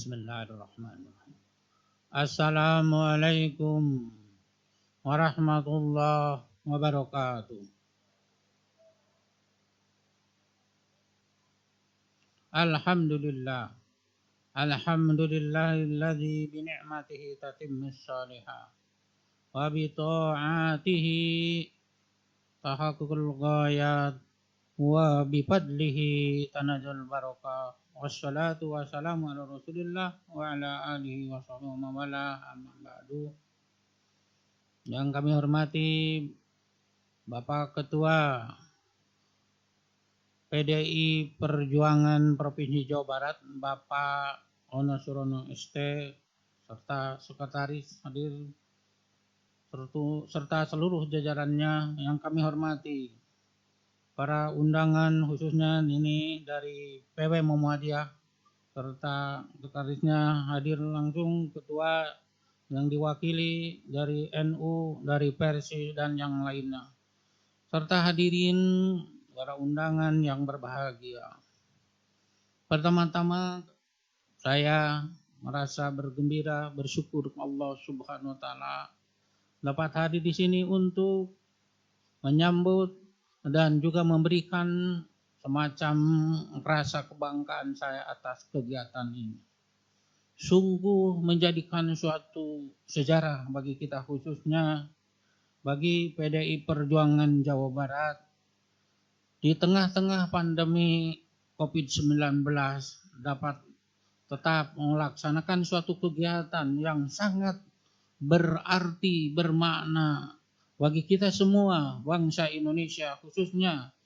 Bismillahirrahmanirrahim. Assalamualaikum warahmatullahi wabarakatuh. Alhamdulillah. Alhamdulillahilladzi bi ni'matihi tatimmus shalihat wa bi ta'atihi tahaqqul ghayat wa bi fadlihi tanazul barakah. Wassalatu wassalamu ala Rasulillah wa ala alihi wa sahbihi wa wala amma ba'du. Yang kami hormati Bapak Ketua PDI Perjuangan Provinsi Jawa Barat, Bapak Ono Surono ST, serta sekretaris hadir, serta seluruh jajarannya yang kami hormati. Para undangan khususnya ini dari PW Muhammadiyah, serta sekretarisnya hadir langsung, ketua yang diwakili dari NU, dari Persi, dan yang lainnya. Serta hadirin para undangan yang berbahagia. Pertama-tama saya merasa bergembira, bersyukur Allah Subhanahu wa taala dapat hadir di sini untuk menyambut dan juga memberikan semacam rasa kebanggaan saya atas kegiatan ini. Sungguh menjadikan suatu sejarah bagi kita, khususnya bagi PDI Perjuangan Jawa Barat. Di tengah-tengah pandemi COVID-19 dapat tetap melaksanakan suatu kegiatan yang sangat berarti, bermakna bagi kita semua, bangsa Indonesia khususnya.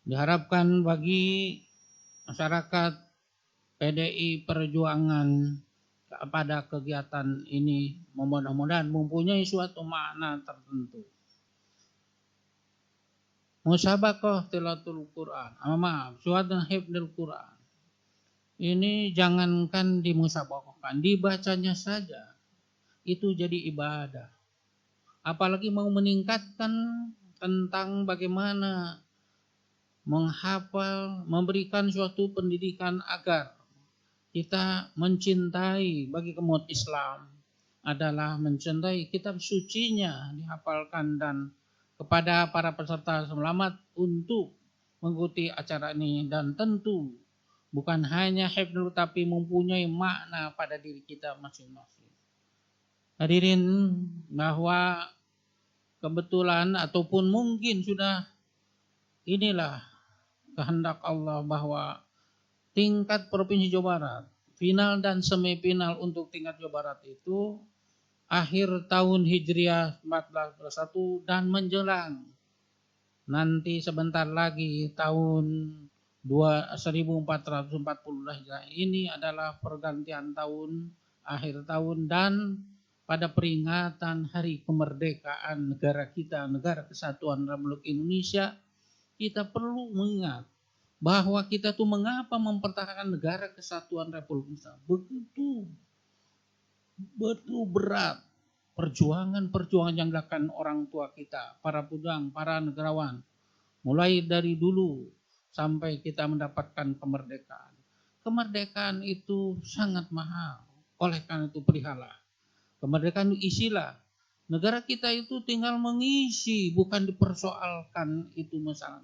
Diharapkan bagi masyarakat PDI Perjuangan pada kegiatan ini mudah-mudahan mempunyai suatu makna tertentu. Musabaqah tilawatul Quran, suatu hifdzul Quran. Ini jangankan dimusabaqahkan, dibacanya saja itu jadi ibadah. Apalagi mau meningkatkan tentang bagaimana menghafal, memberikan suatu pendidikan agar kita mencintai, bagi umat Islam adalah mencintai kitab sucinya, dihafalkan, dan kepada para peserta selamat untuk mengikuti acara ini, dan tentu bukan hanya hifdzul tapi mempunyai makna pada diri kita masing-masing. Hadirin, bahwa kebetulan ataupun mungkin sudah inilah kehendak Allah bahwa tingkat Provinsi Jawa Barat, final dan semifinal untuk tingkat Jawa Barat itu akhir tahun Hijriah 1441 dan menjelang nanti sebentar lagi tahun 1440 Hijriah. Ini adalah pergantian tahun, akhir tahun, dan pada peringatan Hari Kemerdekaan negara kita, Negara Kesatuan Republik Indonesia, kita perlu mengingat bahwa kita tuh mengapa mempertahankan Negara Kesatuan Republik Indonesia. Begitu berat perjuangan yang dilakukan orang tua kita, para pejuang, para negarawan, mulai dari dulu sampai kita mendapatkan kemerdekaan. Kemerdekaan itu sangat mahal, oleh karena itu berilah kemerdekaan, isilah. Negara kita itu tinggal mengisi, bukan dipersoalkan itu masalah.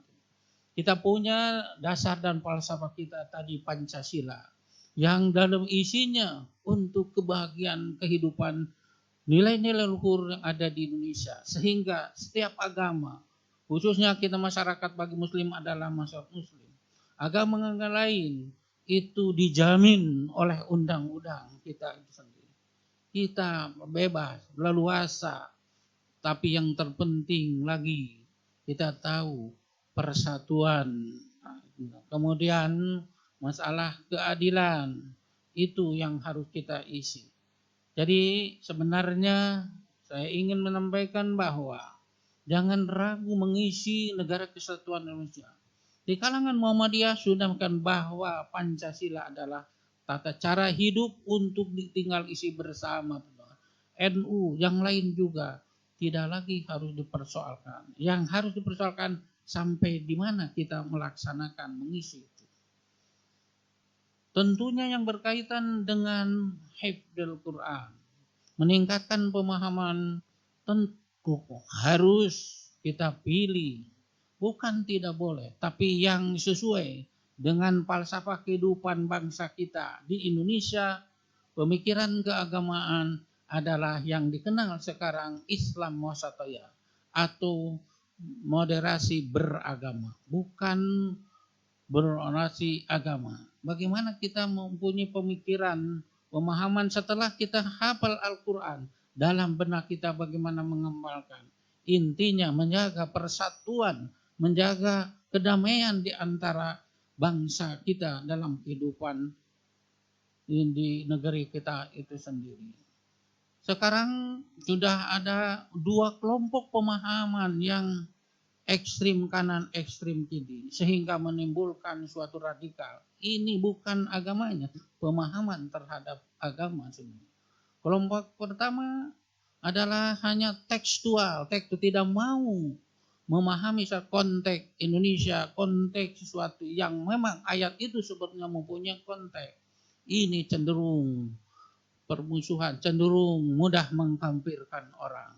Kita punya dasar dan falsafah kita tadi Pancasila, yang dalam isinya untuk kebahagiaan kehidupan, nilai-nilai luhur yang ada di Indonesia. Sehingga setiap agama, khususnya kita masyarakat bagi muslim adalah masyarakat muslim. Agama lain itu dijamin oleh undang-undang kita itu sendiri. Kita bebas, leluasa, tapi yang terpenting lagi kita tahu persatuan. Kemudian masalah keadilan itu yang harus kita isi. Jadi sebenarnya saya ingin menyampaikan bahwa jangan ragu mengisi Negara Kesatuan Indonesia. Di kalangan Muhammadiyah sudah mengatakan bahwa Pancasila adalah tata cara hidup untuk ditinggal isi bersama. NU yang lain juga tidak lagi harus dipersoalkan. Yang harus dipersoalkan sampai di mana kita melaksanakan, mengisi itu. tentunya yang berkaitan dengan hifdzul Quran. Meningkatkan pemahaman tentu harus kita pilih. Bukan tidak boleh, tapi yang sesuai dengan falsafah kehidupan bangsa kita di Indonesia. Pemikiran keagamaan adalah yang dikenal sekarang Islam wasatiyah atau moderasi beragama, bukan berorientasi agama. Bagaimana kita mempunyai pemikiran, pemahaman setelah kita hafal Al-Quran, dalam benak kita bagaimana mengamalkan. Intinya menjaga persatuan, menjaga kedamaian di antara bangsa kita dalam kehidupan di negeri kita itu sendiri. Sekarang sudah ada dua kelompok pemahaman yang ekstrim kanan, ekstrim kiri, sehingga menimbulkan suatu radikal. Ini bukan agamanya, pemahaman terhadap agama semua. Kelompok pertama adalah hanya tekstual, tidak mau memahami konteks Indonesia, konteks sesuatu yang memang ayat itu sebetulnya mempunyai konteks. Ini cenderung permusuhan, cenderung mudah mengkafirkan orang.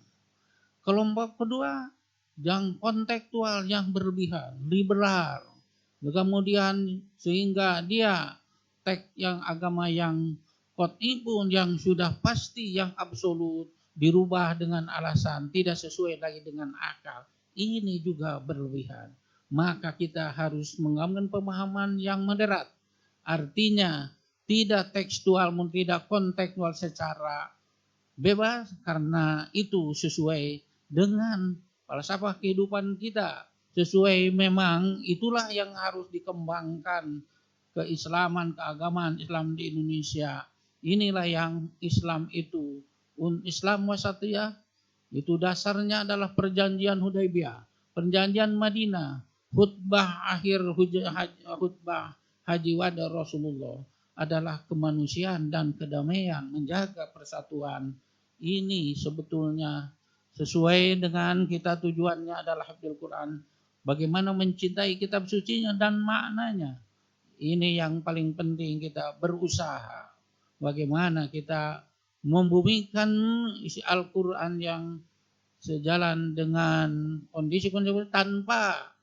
Kelompok kedua yang kontekstual, yang berlebihan, liberal. Kemudian sehingga dia teks yang agama yang qat'i pun yang sudah pasti, yang absolut, dirubah dengan alasan tidak sesuai lagi dengan akal. Ini juga berlebihan. Maka kita harus mengambil pemahaman yang moderat. Artinya tidak tekstual, tidak kontekstual secara bebas, karena itu sesuai dengan falsafah kehidupan kita. Sesuai memang itulah yang harus dikembangkan keislaman, keagamaan Islam di Indonesia. Inilah yang Islam itu. Islam wasatiyah itu dasarnya adalah perjanjian Hudaybiyah, perjanjian Madinah, khutbah akhir khutbah haji wada Rasulullah adalah kemanusiaan dan kedamaian, menjaga persatuan. Ini sebetulnya sesuai dengan kita, tujuannya adalah hafdzul Quran. Bagaimana mencintai kitab sucinya dan maknanya. Ini yang paling penting, kita berusaha. Bagaimana kita membumikan isi Al-Quran yang sejalan dengan kondisi-kondisi tanpa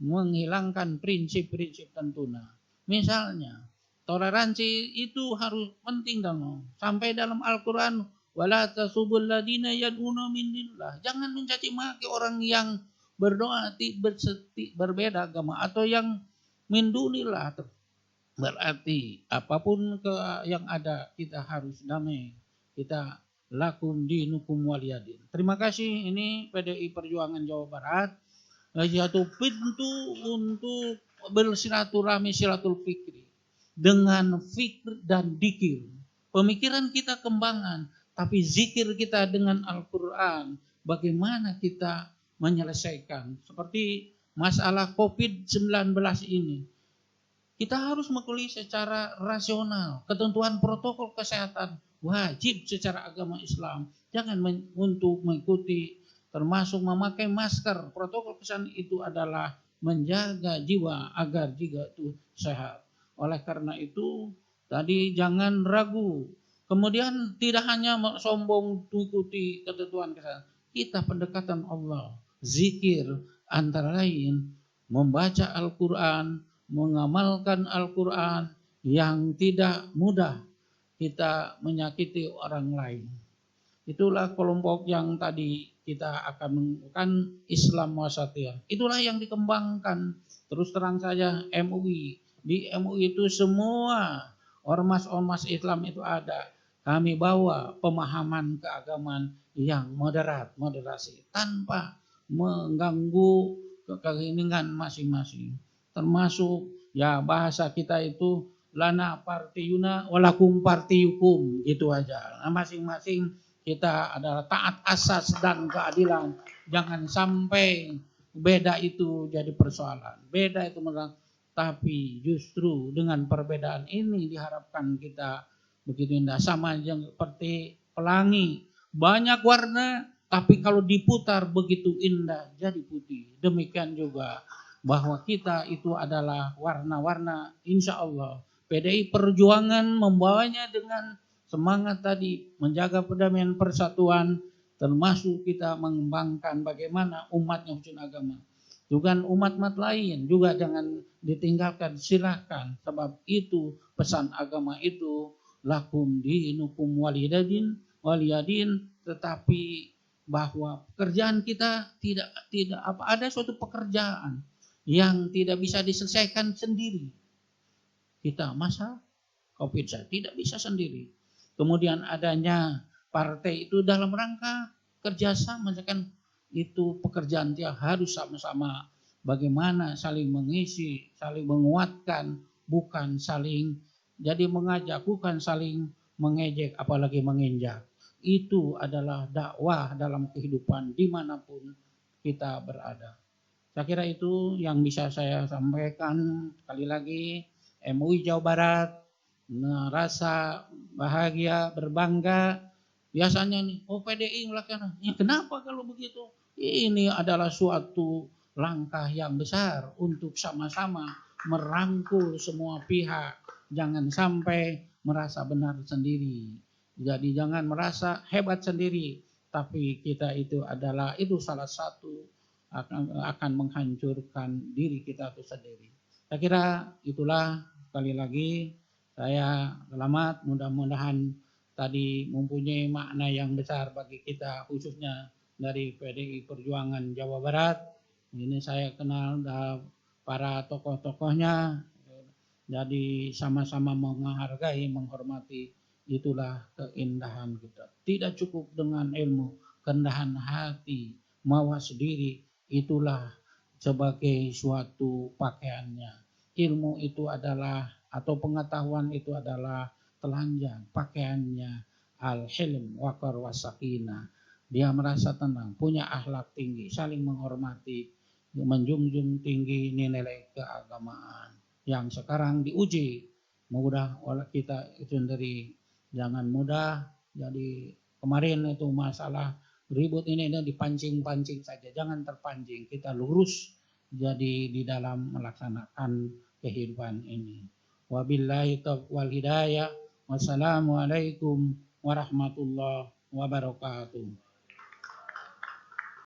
menghilangkan prinsip-prinsip tentunya. Misalnya, toleransi itu harus penting dong. Sampai dalam Al-Quran, wala tasubul ladina yad'una min dunillah. Jangan mencaci maki orang yang berdoa berbeda agama atau yang min dunillah. Berarti apapun yang ada, kita harus damai. Kita lakum dinukum waliyadin. Terima kasih. Ini PDI Perjuangan Jawa Barat. Satu pintu untuk bersilaturahmi, silatul fikri dengan fikir dan dikir. Pemikiran kita kembangan, tapi zikir kita dengan Al-Quran. Bagaimana kita menyelesaikan seperti masalah COVID-19 ini. Kita harus mengikuti secara rasional. Ketentuan protokol kesehatan wajib secara agama Islam. Jangan untuk mengikuti, termasuk memakai masker. Protokol kesehatan itu adalah menjaga jiwa agar jiwa itu sehat. Oleh karena itu, tadi jangan ragu. Kemudian tidak hanya sombong mengikuti ketentuan kesehatan. Kita pendekatan Allah, zikir, antara lain membaca Al-Quran, mengamalkan Al-Quran yang tidak mudah kita menyakiti orang lain. Itulah kelompok yang tadi kita akan menggunakan Islam wasatiyah. Itulah yang dikembangkan. Terus terang saja MUI. Di MUI itu semua ormas-ormas Islam itu ada. Kami bawa pemahaman keagamaan yang moderasi tanpa mengganggu keinginan masing-masing. Termasuk ya bahasa kita itu lana partiyuna walakum partiyukum, gitu aja. Nah, masing-masing kita adalah taat asas dan keadilan. Jangan sampai beda itu jadi persoalan. Beda itu tapi justru dengan perbedaan ini diharapkan kita begitu indah. Sama yang seperti pelangi, banyak warna, tapi kalau diputar begitu indah jadi putih. Demikian juga bahwa kita itu adalah warna-warna insya Allah PDI Perjuangan membawanya dengan semangat tadi, menjaga perdamaian persatuan, termasuk kita mengembangkan bagaimana umatnya khusus agama. Juga umat-umat lain juga jangan ditinggalkan, silahkan. Sebab itu pesan agama itu lakum dinukum waliyadin, tetapi bahwa pekerjaan kita tidak ada suatu pekerjaan yang tidak bisa diselesaikan sendiri. Kita masa COVID saya tidak bisa sendiri. Kemudian adanya partai itu dalam rangka kerjasama, misalkan itu pekerjaan dia harus sama-sama bagaimana saling mengisi, saling menguatkan, bukan saling jadi mengajak, bukan saling mengejek apalagi menginjak. Itu adalah dakwah dalam kehidupan dimanapun kita berada. Saya kira itu yang bisa saya sampaikan. Sekali lagi, MUI Jawa Barat merasa bahagia, berbangga. Biasanya nih, PDI melakukan. Ya kenapa kalau begitu? Ini adalah suatu langkah yang besar untuk sama-sama merangkul semua pihak. Jangan sampai merasa benar sendiri. Jadi jangan merasa hebat sendiri. Tapi kita itu salah satu akan menghancurkan diri kita itu sendiri. Saya kira itulah, sekali lagi saya selamat, mudah-mudahan tadi mempunyai makna yang besar bagi kita, khususnya dari PDI Perjuangan Jawa Barat. Ini saya kenal para tokoh-tokohnya, jadi sama-sama menghargai, menghormati. Itulah keindahan kita. Tidak cukup dengan ilmu, kerendahan hati, mawas diri, itulah sebagai suatu pakaiannya. Ilmu itu adalah, atau pengetahuan itu adalah telanjang, pakaiannya al-hilm waqar wasakinah. Dia merasa tenang, punya akhlak tinggi, saling menghormati, menjunjung tinggi nilai keagamaan yang sekarang diuji. Mudah oleh kita itu sendiri, jangan mudah. Jadi kemarin itu masalah ribut ini dipancing-pancing saja, jangan terpancing. Kita lurus jadi di dalam melaksanakan kehidupan ini. Wabillahi taufiq wal hidayah. Wassalamualaikum warahmatullahi wabarakatuh.